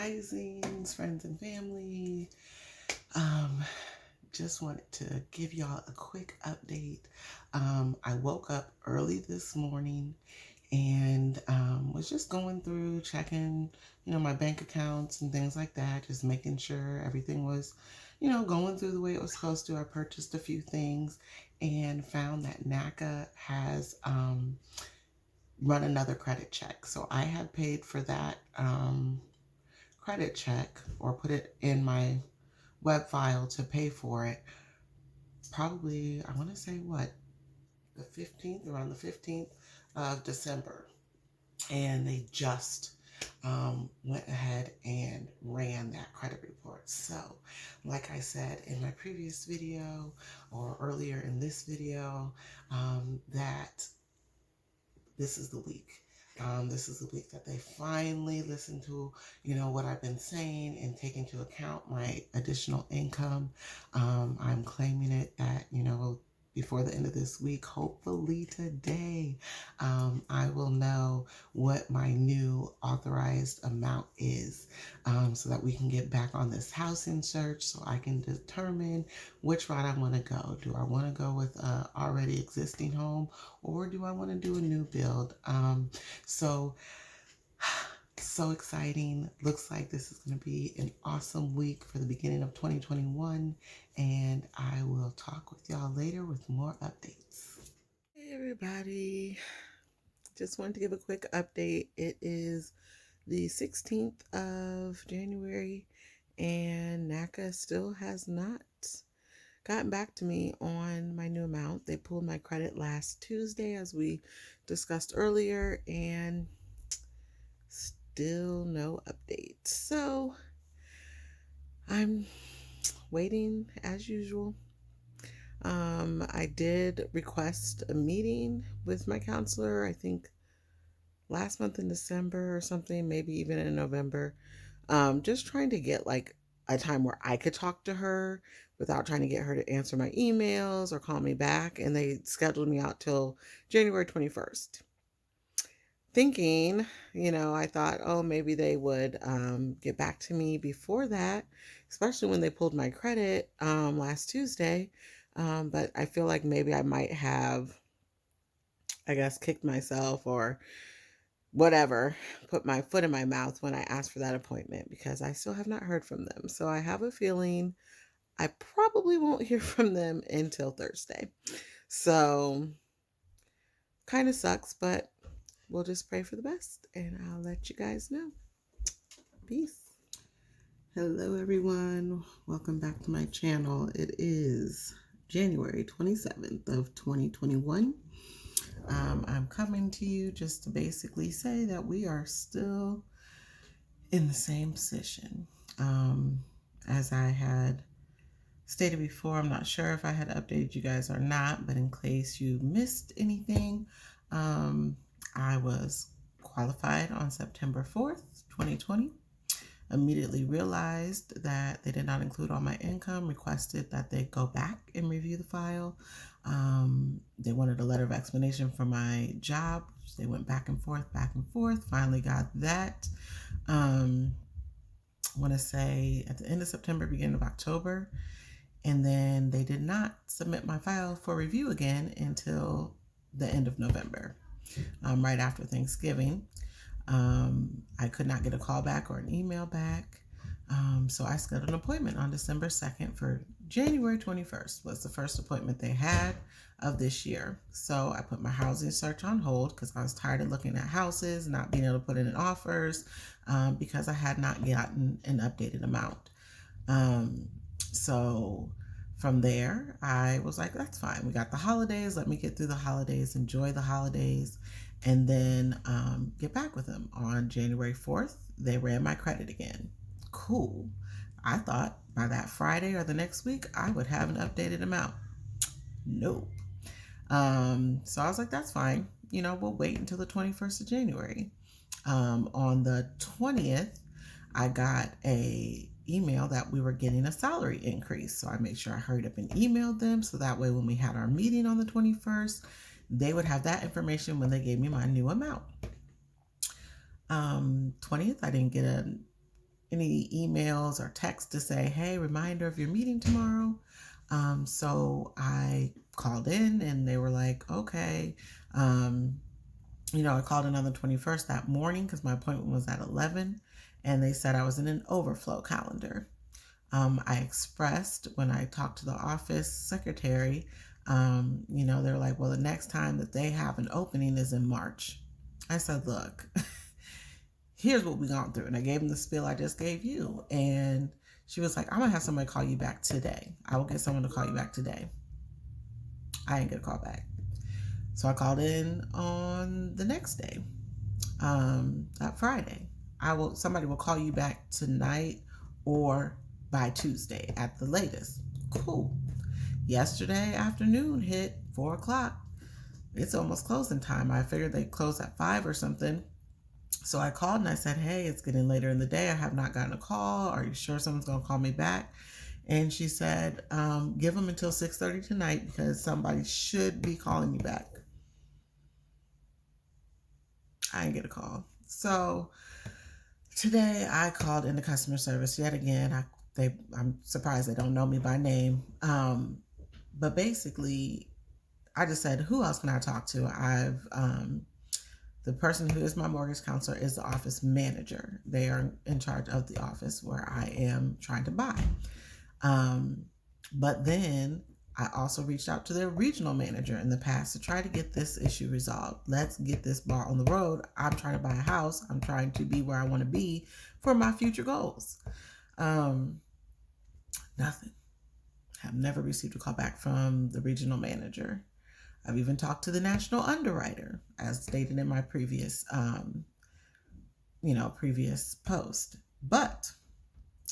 risings, friends and family. Just wanted to give y'all a quick update. I woke up early this morning and was just going through checking, my bank accounts and things like that, just making sure everything was, going through the way it was supposed to. I purchased a few things and found that NACA has run another credit check. So I had paid for that credit check or put it in my web file to pay for it. Probably, I want to say the 15th, around the 15th of December. And they just went ahead and ran that credit report. So, like I said in my previous video or earlier in this video, that this is the week. This is the week that they finally listened to, what I've been saying and take into account my additional income. I'm claiming it that, before the end of this week, hopefully today, I will know what my new authorized amount is, so that we can get back on this housing search so I can determine which route I want to go. Do I want to go with an already existing home, or do I want to do a new build? So exciting. Looks like this is going to be an awesome week for the beginning of 2021, and I will talk with y'all later with more updates. Hey everybody, just wanted to give a quick update. It is the 16th of January and NACA still has not gotten back to me on my new amount. They pulled my credit last Tuesday, as we discussed earlier, and still no update. So I'm waiting as usual. I did request a meeting with my counselor, I think last month in December or something, maybe even in November. Just trying to get like a time where I could talk to her without trying to get her to answer my emails or call me back. And they scheduled me out till January 21st. Thinking, I thought, oh, maybe they would get back to me before that, especially when they pulled my credit last Tuesday. But I feel like maybe I might have, kicked myself or whatever, put my foot in my mouth when I asked for that appointment, because I still have not heard from them. So I have a feeling I probably won't hear from them until Thursday. So kind of sucks, but we'll just pray for the best, and I'll let you guys know. Peace. Hello, everyone. Welcome back to my channel. It is January 27th of 2021. I'm coming to you just to basically say that we are still in the same position. As I had stated before, I'm not sure if I had updated you guys or not, but in case you missed anything, I was qualified on September 4th, 2020. Immediately realized that they did not include all my income, requested that they go back and review the file. They wanted a letter of explanation for my job. They went back and forth, finally got that. I want to say at the end of September, beginning of October. And then they did not submit my file for review again until the end of November, right after Thanksgiving. I could not get a call back or an email back. So I scheduled an appointment on December 2nd for January 21st was the first appointment they had of this year. So I put my housing search on hold because I was tired of looking at houses, not being able to put in offers, because I had not gotten an updated amount. So from there, I was like, that's fine. We got the holidays. Let me get through the holidays, enjoy the holidays, and then get back with them. On January 4th, they ran my credit again. Cool. I thought by that Friday or the next week, I would have an updated amount. Nope. So I was like, that's fine. We'll wait until the 21st of January. On the 20th, I got a email that we were getting a salary increase. So I made sure I hurried up and emailed them. So that way, when we had our meeting on the 21st, they would have that information when they gave me my new amount. 20th, I didn't get any emails or texts to say, hey, reminder of your meeting tomorrow. So I called in and they were like, okay. I called in on the 21st that morning because my appointment was at 11, and they said I was in an overflow calendar. I expressed when I talked to the office secretary, they're like, well, the next time that they have an opening is in March. I said, look, here's what we've gone through. And I gave them the spiel I just gave you. And she was like, I'm going to have somebody call you back today. I will get someone to call you back today. I didn't get a call back. So I called in on the next day, that Friday. Somebody will call you back tonight or by Tuesday at the latest. Cool. Yesterday afternoon hit 4:00. It's almost closing time. I figured they'd close at 5 or something. So I called and I said, hey, it's getting later in the day. I have not gotten a call. Are you sure someone's going to call me back? And she said, give them until 6:30 tonight because somebody should be calling you back. I didn't get a call. So today I called into customer service yet again. I'm surprised they don't know me by name. But basically, I just said, who else can I talk to? The person who is my mortgage counselor is the office manager. They are in charge of the office where I am trying to buy. But then I also reached out to their regional manager in the past to try to get this issue resolved. Let's get this ball on the road. I'm trying to buy a house. I'm trying to be where I want to be for my future goals. Nothing. Have never received a call back from the regional manager. I've even talked to the national underwriter, as stated in my previous post. But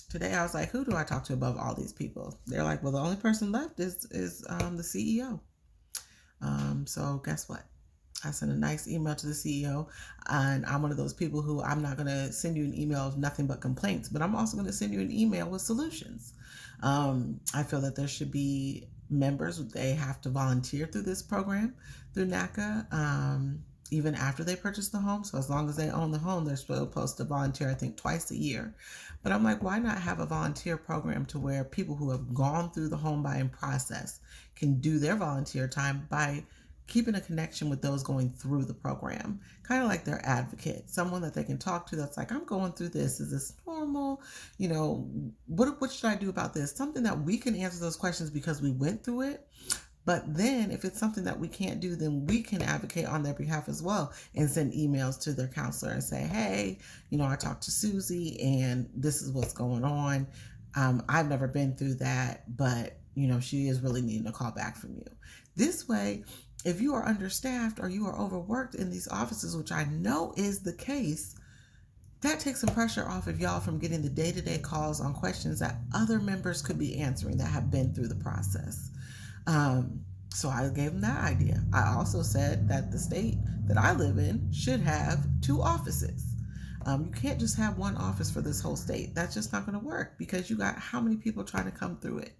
today I was like, who do I talk to above all these people? They're like, well, the only person left is the CEO. So guess what? I sent a nice email to the CEO, and I'm one of those people who I'm not going to send you an email of nothing but complaints, but I'm also going to send you an email with solutions. I feel that there should be members, they have to volunteer through this program, through NACA, even after they purchase the home. So as long as they own the home, they're supposed to volunteer, I think, twice a year. But I'm like, why not have a volunteer program to where people who have gone through the home buying process can do their volunteer time by keeping a connection with those going through the program, kind of like their advocate, someone that they can talk to that's like, I'm going through this. Is this normal? What should I do about this? Something that we can answer those questions because we went through it. But then if it's something that we can't do, then we can advocate on their behalf as well and send emails to their counselor and say, hey, I talked to Susie and this is what's going on. I've never been through that, but she is really needing a call back from you. This way, if you are understaffed or you are overworked in these offices, which I know is the case, that takes some pressure off of y'all from getting the day-to-day calls on questions that other members could be answering that have been through the process. So I gave them that idea. I also said that the state that I live in should have 2 offices. You can't just have 1 office for this whole state. That's just not going to work because you got how many people trying to come through it.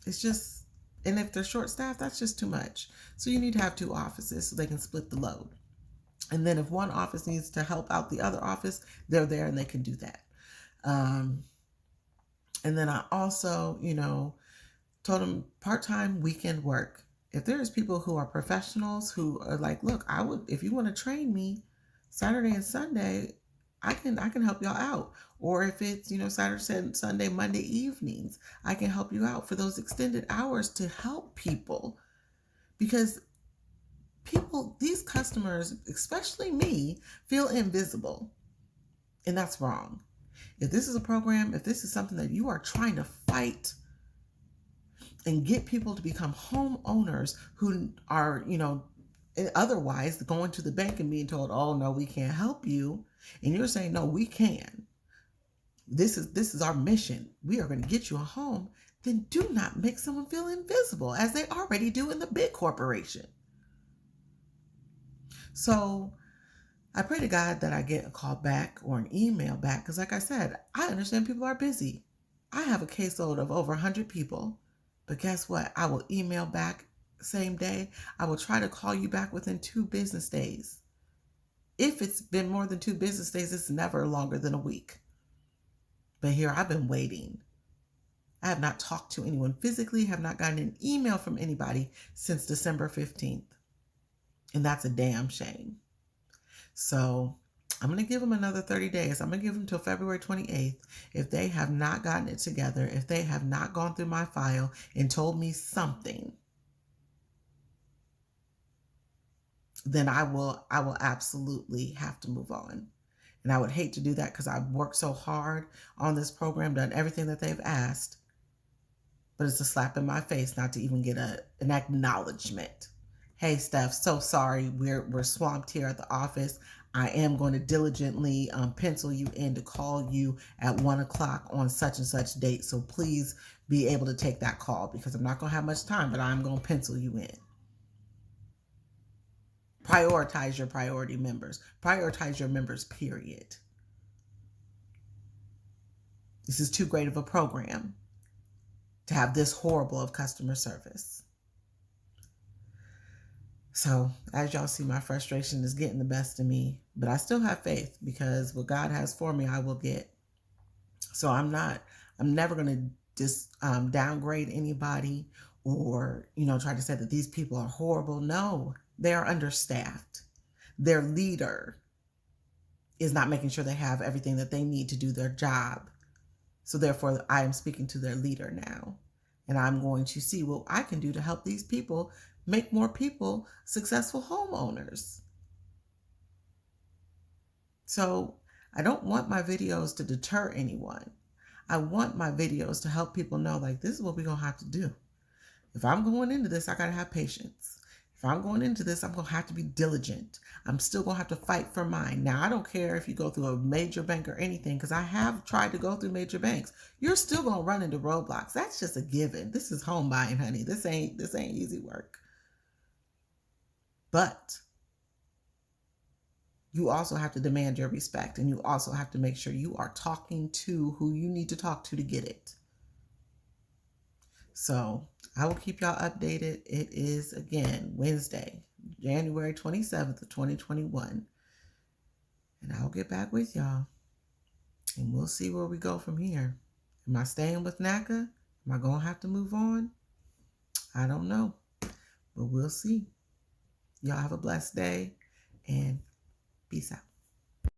It's just, and if they're short-staffed, that's just too much. So you need to have 2 offices so they can split the load. And then if one office needs to help out the other office, they're there and they can do that. And then I also, told them part-time weekend work. If there's people who are professionals who are like, look, if you want to train me Saturday and Sunday, I can help y'all out. Or if it's, Saturday, Sunday, Monday evenings, I can help you out for those extended hours to help people. Because these customers, especially me, feel invisible. And that's wrong. If this is a program, if this is something that you are trying to fight and get people to become homeowners who are, otherwise going to the bank and being told, oh, no, we can't help you. And you're saying, no, we can. This is our mission. We are going to get you a home. Then do not make someone feel invisible as they already do in the big corporation. So I pray to God that I get a call back or an email back. Because like I said, I understand people are busy. I have a caseload of over 100 people. But guess what? I will email back same day. I will try to call you back within 2 business days. If it's been more than 2 business days, it's never longer than a week. But here I've been waiting. I have not talked to anyone physically, have not gotten an email from anybody since December 15th. And that's a damn shame. So I'm going to give them another 30 days. I'm going to give them till February 28th. If they have not gotten it together, if they have not gone through my file and told me something, then I will absolutely have to move on. And I would hate to do that because I've worked so hard on this program, done everything that they've asked. But it's a slap in my face not to even get an acknowledgement. Hey, Steph, so sorry. We're swamped here at the office. I am going to diligently pencil you in to call you at 1 o'clock on such and such date. So please be able to take that call because I'm not going to have much time, but I'm going to pencil you in. Prioritize your priority members. Prioritize your members, period. This is too great of a program to have this horrible of customer service. So as y'all see, my frustration is getting the best of me, but I still have faith because what God has for me, I will get. So I'm never going to just downgrade anybody or, try to say that these people are horrible. No, they are understaffed. Their leader is not making sure they have everything that they need to do their job. So therefore, I am speaking to their leader now. And I'm going to see what I can do to help these people make more people successful homeowners. So I don't want my videos to deter anyone. I want my videos to help people know, like, this is what we're going to have to do. If I'm going into this, I got to have patience. If I'm going into this, I'm going to have to be diligent. I'm still going to have to fight for mine. Now, I don't care if you go through a major bank or anything, because I have tried to go through major banks. You're still going to run into roadblocks. That's just a given. This is home buying, honey. This ain't easy work. But you also have to demand your respect, and you also have to make sure you are talking to who you need to talk to get it. So I will keep y'all updated. It is, again, Wednesday, January 27th of 2021. And I'll get back with y'all. And we'll see where we go from here. Am I staying with NACA? Am I going to have to move on? I don't know. But we'll see. Y'all have a blessed day. And peace out.